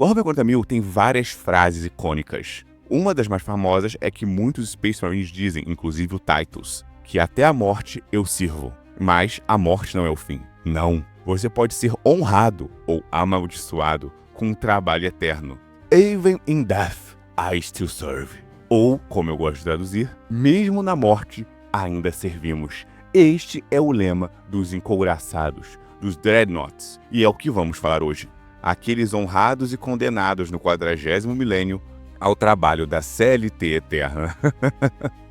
Warhammer 40.000 tem várias frases icônicas. Uma das mais famosas é que muitos Space Marines dizem, inclusive o Titus, que até a morte eu sirvo. Mas a morte não é o fim. Não. Você pode ser honrado ou amaldiçoado com um trabalho eterno. Even in death, I still serve. Ou, como eu gosto de traduzir, mesmo na morte, ainda servimos. Este é o lema dos encouraçados, dos Dreadnoughts, e é o que vamos falar hoje. Aqueles honrados e condenados no 40º milênio ao trabalho da CLT eterna.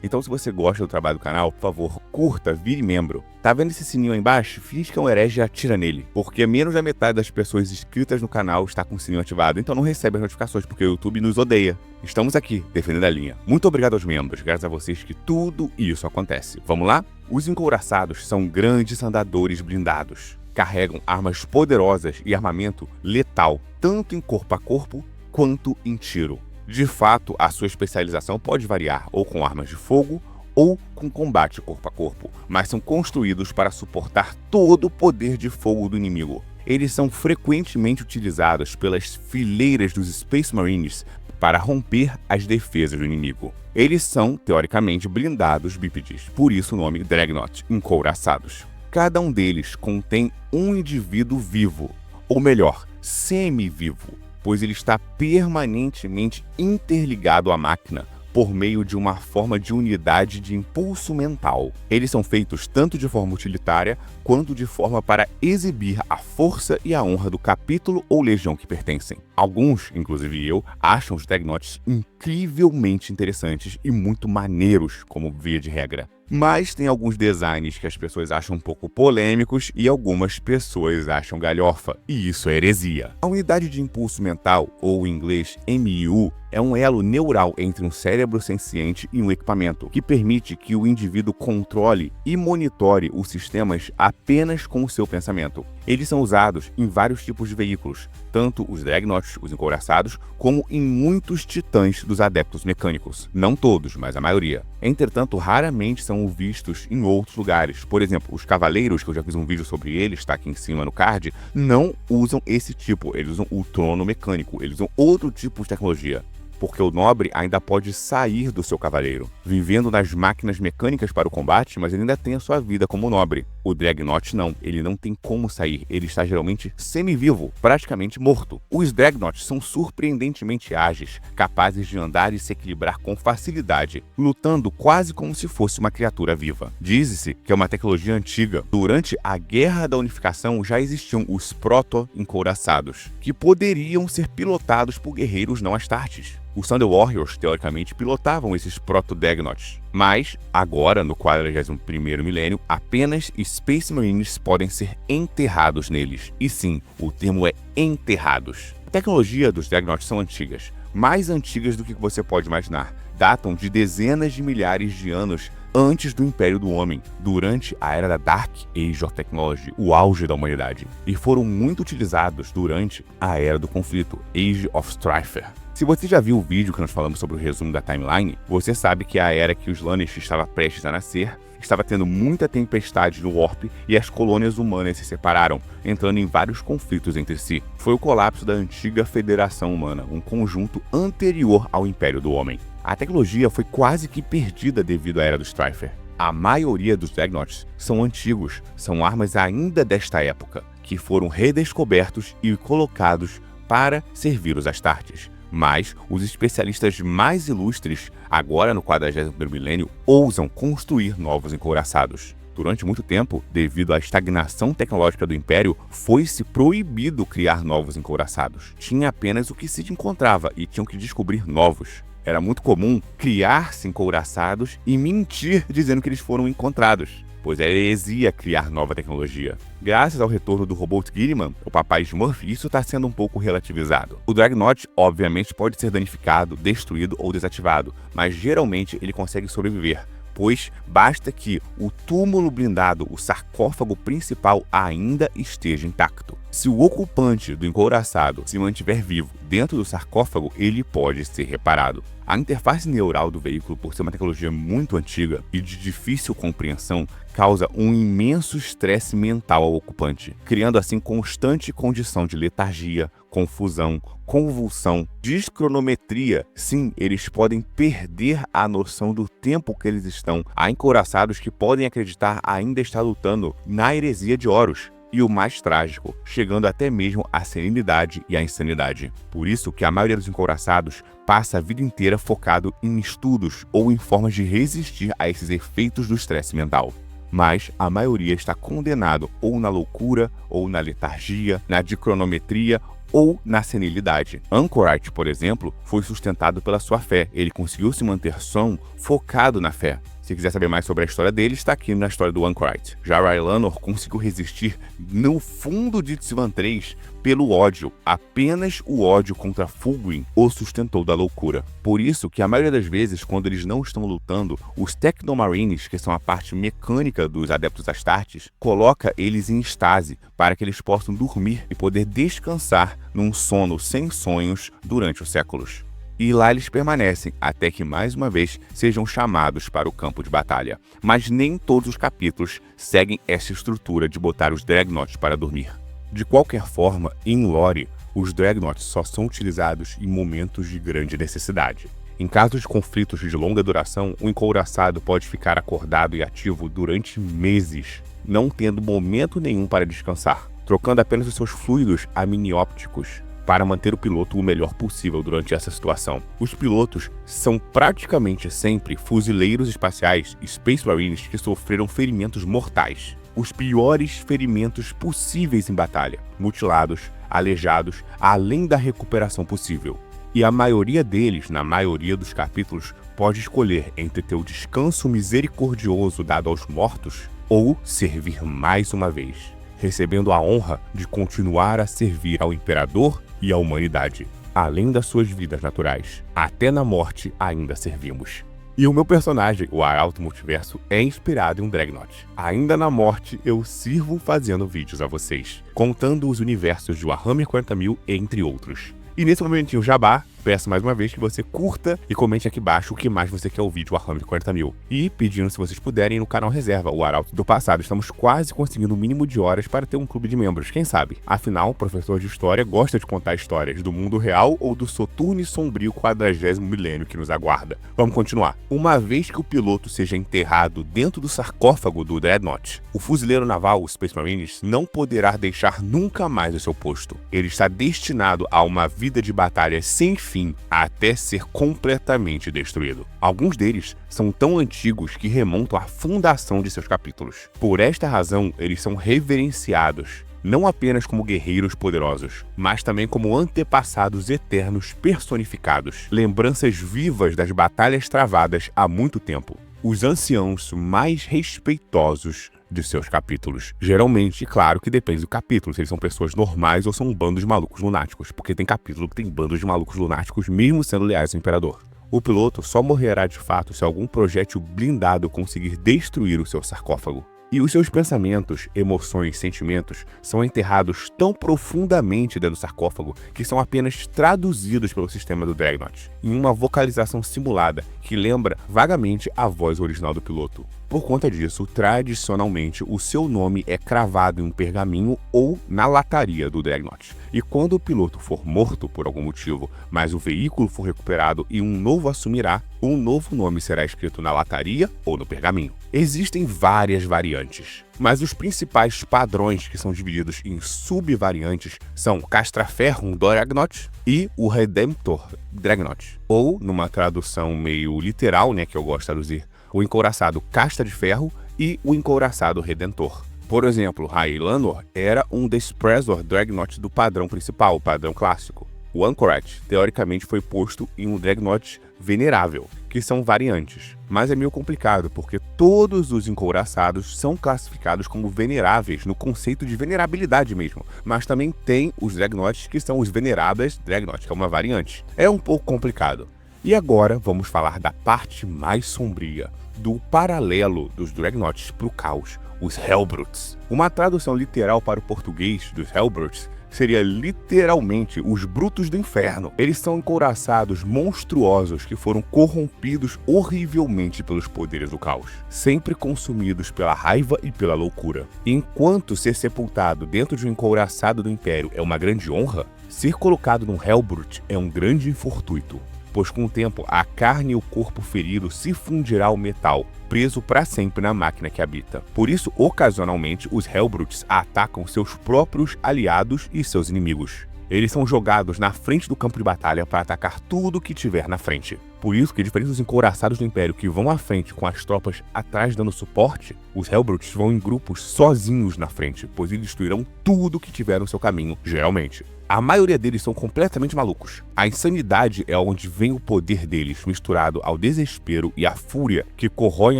Então, se você gosta do trabalho do canal, por favor, curta, vire membro. Tá vendo esse sininho aí embaixo? Finge que é um herege e atira nele, porque menos da metade das pessoas inscritas no canal está com o sininho ativado, então não recebe as notificações, porque o YouTube nos odeia. Estamos aqui, defendendo a linha. Muito obrigado aos membros, graças a vocês que tudo isso acontece. Vamos lá? Os encouraçados são grandes andadores blindados. Carregam armas poderosas e armamento letal, tanto em corpo a corpo, quanto em tiro. De fato, a sua especialização pode variar ou com armas de fogo ou com combate corpo a corpo, mas são construídos para suportar todo o poder de fogo do inimigo. Eles são frequentemente utilizados pelas fileiras dos Space Marines para romper as defesas do inimigo. Eles são, teoricamente, blindados bípedes, por isso o nome Dreadnought, encouraçados. Cada um deles contém um indivíduo vivo, ou melhor, semi-vivo, pois ele está permanentemente interligado à máquina por meio de uma forma de unidade de impulso mental. Eles são feitos tanto de forma utilitária quanto de forma para exibir a força e a honra do capítulo ou legião que pertencem. Alguns, inclusive eu, acham os Dreadnoughts incrivelmente interessantes e muito maneiros como via de regra. Mas tem alguns designs que as pessoas acham um pouco polêmicos e algumas pessoas acham galhofa, e isso é heresia. A unidade de impulso mental, ou em inglês MIU, é um elo neural entre um cérebro senciente e um equipamento, que permite que o indivíduo controle e monitore os sistemas apenas com o seu pensamento. Eles são usados em vários tipos de veículos, tanto os Dreadnoughts, os encouraçados, como em muitos titãs dos adeptos mecânicos. Não todos, mas a maioria. Entretanto, raramente são vistos em outros lugares. Por exemplo, os cavaleiros, que eu já fiz um vídeo sobre eles, está aqui em cima no card, não usam esse tipo, eles usam o trono mecânico, eles usam outro tipo de tecnologia. Porque o nobre ainda pode sair do seu cavaleiro, vivendo nas máquinas mecânicas para o combate, mas ele ainda tem a sua vida como nobre. O Dreadnought não, ele não tem como sair, ele está geralmente semi-vivo, praticamente morto. Os Dreadnoughts são surpreendentemente ágeis, capazes de andar e se equilibrar com facilidade, lutando quase como se fosse uma criatura viva. Diz-se que é uma tecnologia antiga. Durante a Guerra da Unificação já existiam os proto-encouraçados, que poderiam ser pilotados por guerreiros não astartes. Os Thunder Warriors, teoricamente, pilotavam esses proto-Dreadnoughts. Mas, agora, no 41º milênio, apenas Space Marines podem ser enterrados neles. E sim, o termo é enterrados. A tecnologia dos Dreadnoughts são antigas, mais antigas do que você pode imaginar. Datam de dezenas de milhares de anos antes do Império do Homem, durante a era da Dark Age of Technology, o auge da humanidade, e foram muito utilizados durante a era do conflito, Age of Strife. Se você já viu o vídeo que nós falamos sobre o resumo da timeline, você sabe que a era que os Slaanesh estava prestes a nascer estava tendo muita tempestade no Warp e as colônias humanas se separaram, entrando em vários conflitos entre si. Foi o colapso da antiga Federação Humana, um conjunto anterior ao Império do Homem. A tecnologia foi quase que perdida devido à era do Strifer. A maioria dos Dreadnoughts são antigos, são armas ainda desta época, que foram redescobertos e colocados para servir os Astartes. Mas os especialistas mais ilustres, agora no 41º milênio, ousam construir novos encouraçados. Durante muito tempo, devido à estagnação tecnológica do Império, foi-se proibido criar novos encouraçados. Tinha apenas o que se encontrava e tinham que descobrir novos. Era muito comum criar-se encouraçados e mentir dizendo que eles foram encontrados, pois é heresia criar nova tecnologia. Graças ao retorno do Robot Guilliman, o papai Smurf, isso está sendo um pouco relativizado. O Dreadnought, obviamente, pode ser danificado, destruído ou desativado, mas geralmente ele consegue sobreviver, pois basta que o túmulo blindado, o sarcófago principal, ainda esteja intacto. Se o ocupante do encouraçado se mantiver vivo dentro do sarcófago, ele pode ser reparado. A interface neural do veículo, por ser uma tecnologia muito antiga e de difícil compreensão, causa um imenso estresse mental ao ocupante, criando assim constante condição de letargia, confusão, convulsão, descronometria. Sim, eles podem perder a noção do tempo que eles estão. Há encouraçados que podem acreditar ainda estar lutando na heresia de Horus. E o mais trágico, chegando até mesmo à senilidade e à insanidade. Por isso que a maioria dos encouraçados passa a vida inteira focado em estudos ou em formas de resistir a esses efeitos do estresse mental. Mas a maioria está condenado ou na loucura, ou na letargia, na dicronometria ou na senilidade. Anchorite, por exemplo, foi sustentado pela sua fé. Ele conseguiu se manter são focado na fé. Se quiser saber mais sobre a história dele, está aqui na história do Anchorite. Já Raylanor conseguiu resistir no fundo de Tsivan 3 pelo ódio. Apenas o ódio contra Fulgrim o sustentou da loucura. Por isso que a maioria das vezes, quando eles não estão lutando, os Technomarines, que são a parte mecânica dos Adeptos Astartes, coloca eles em estase para que eles possam dormir e poder descansar num sono sem sonhos durante os séculos. E lá eles permanecem até que mais uma vez sejam chamados para o campo de batalha. Mas nem todos os capítulos seguem essa estrutura de botar os Dreadnoughts para dormir. De qualquer forma, em lore, os Dreadnoughts só são utilizados em momentos de grande necessidade. Em casos de conflitos de longa duração, o encouraçado pode ficar acordado e ativo durante meses, não tendo momento nenhum para descansar, trocando apenas os seus fluidos amniópticos para manter o piloto o melhor possível durante essa situação. Os pilotos são praticamente sempre fuzileiros espaciais, Space Marines, que sofreram ferimentos mortais. Os piores ferimentos possíveis em batalha, mutilados, aleijados, além da recuperação possível. E a maioria deles, na maioria dos capítulos, pode escolher entre ter o descanso misericordioso dado aos mortos ou servir mais uma vez, recebendo a honra de continuar a servir ao Imperador e à humanidade, além das suas vidas naturais. Até na morte ainda servimos. E o meu personagem, o Arauto Multiverso, é inspirado em um Dreadnought. Ainda na morte, eu sirvo fazendo vídeos a vocês, contando os universos de Warhammer 40.000, entre outros. E nesse momentinho jabá, peço mais uma vez que você curta e comente aqui embaixo o que mais você quer ouvir de Warhammer 40.000. E pedindo, se vocês puderem, no canal Reserva, o Arauto do Passado. Estamos quase conseguindo o mínimo de horas para ter um clube de membros, quem sabe? Afinal, o professor de história gosta de contar histórias do mundo real ou do soturno e sombrio 40º milênio que nos aguarda. Vamos continuar. Uma vez que o piloto seja enterrado dentro do sarcófago do Dreadnought, o fuzileiro naval, o Space Marines, não poderá deixar nunca mais o seu posto. Ele está destinado a uma vida de batalha sem fim, até ser completamente destruído. Alguns deles são tão antigos que remontam à fundação de seus capítulos. Por esta razão, eles são reverenciados, não apenas como guerreiros poderosos, mas também como antepassados eternos personificados, lembranças vivas das batalhas travadas há muito tempo. Os anciãos mais respeitosos de seus capítulos. Geralmente, claro que depende do capítulo, se eles são pessoas normais ou são bandos de malucos lunáticos, porque tem capítulo que tem bandos de malucos lunáticos mesmo sendo leais ao Imperador. O piloto só morrerá de fato se algum projétil blindado conseguir destruir o seu sarcófago. E os seus pensamentos, emoções, sentimentos são enterrados tão profundamente dentro do sarcófago que são apenas traduzidos pelo sistema do Dreadnought, em uma vocalização simulada que lembra vagamente a voz original do piloto. Por conta disso, tradicionalmente, o seu nome é cravado em um pergaminho ou na lataria do Dreadnought. E quando o piloto for morto por algum motivo, mas o veículo for recuperado e um novo assumirá, um novo nome será escrito na lataria ou no pergaminho. Existem várias variantes, mas os principais padrões que são divididos em subvariantes são Castraferrum Dreadnought e o Redemptor Dreadnought. Ou, numa tradução meio literal, que eu gosto de traduzir, o encouraçado Casta de Ferro e o encouraçado Redentor. Por exemplo, Raylanor era um Desprezor Dreadnought do padrão principal, o padrão clássico. O Anchorite, teoricamente, foi posto em um Dreadnought venerável, que são variantes. Mas é meio complicado, porque todos os encouraçados são classificados como veneráveis, no conceito de venerabilidade mesmo. Mas também tem os Dreadnoughts, que são os Veneráveis Dreadnought, que é uma variante. É um pouco complicado. E agora vamos falar da parte mais sombria, do paralelo dos Dreadnoughts para o caos, os Hellbrutes. Uma tradução literal para o português dos Hellbrutes seria literalmente os brutos do inferno. Eles são encouraçados monstruosos que foram corrompidos horrivelmente pelos poderes do caos, sempre consumidos pela raiva e pela loucura. Enquanto ser sepultado dentro de um encouraçado do Império é uma grande honra, ser colocado num Hellbrute é um grande infortuito, pois com o tempo a carne e o corpo ferido se fundirá ao metal, preso para sempre na máquina que habita. Por isso, ocasionalmente, os Hellbrutes atacam seus próprios aliados e seus inimigos. Eles são jogados na frente do campo de batalha para atacar tudo que tiver na frente. Por isso que, diferente dos encouraçados do Império que vão à frente com as tropas atrás dando suporte, os Hellbrutes vão em grupos sozinhos na frente, pois eles destruirão tudo que tiver no seu caminho, geralmente. A maioria deles são completamente malucos. A insanidade é onde vem o poder deles, misturado ao desespero e à fúria que corroem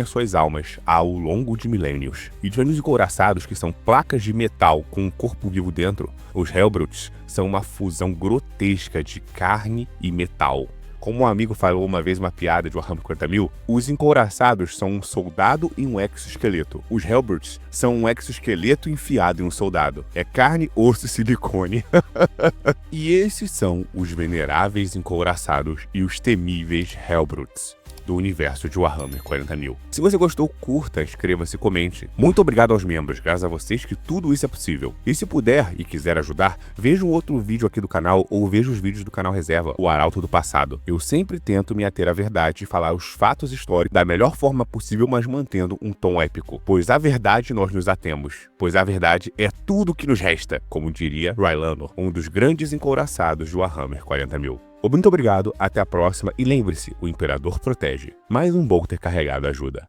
as suas almas ao longo de milênios. E diferente dos encouraçados, que são placas de metal com um corpo vivo dentro, os Hellbrutes são uma fusão grotesca de carne e metal. Como um amigo falou uma vez uma piada de Warhammer 40.000, os encouraçados são um soldado e um exoesqueleto. Os Hellbrutes são um exoesqueleto enfiado em um soldado. É carne, osso e silicone. E esses são os veneráveis encouraçados e os temíveis Hellbrutes do universo de Warhammer 40.000. Se você gostou, curta, inscreva-se e comente. Muito obrigado aos membros, graças a vocês que tudo isso é possível. E se puder e quiser ajudar, veja um outro vídeo aqui do canal ou veja os vídeos do canal Reserva, o Arauto do Passado. Eu sempre tento me ater à verdade e falar os fatos históricos da melhor forma possível, mas mantendo um tom épico. Pois à verdade nós nos atemos. Pois a verdade é tudo que nos resta, como diria Rylano, um dos grandes encouraçados de Warhammer 40.000. Muito obrigado, até a próxima e lembre-se, o Imperador protege. Mais um Bolter carregado ajuda.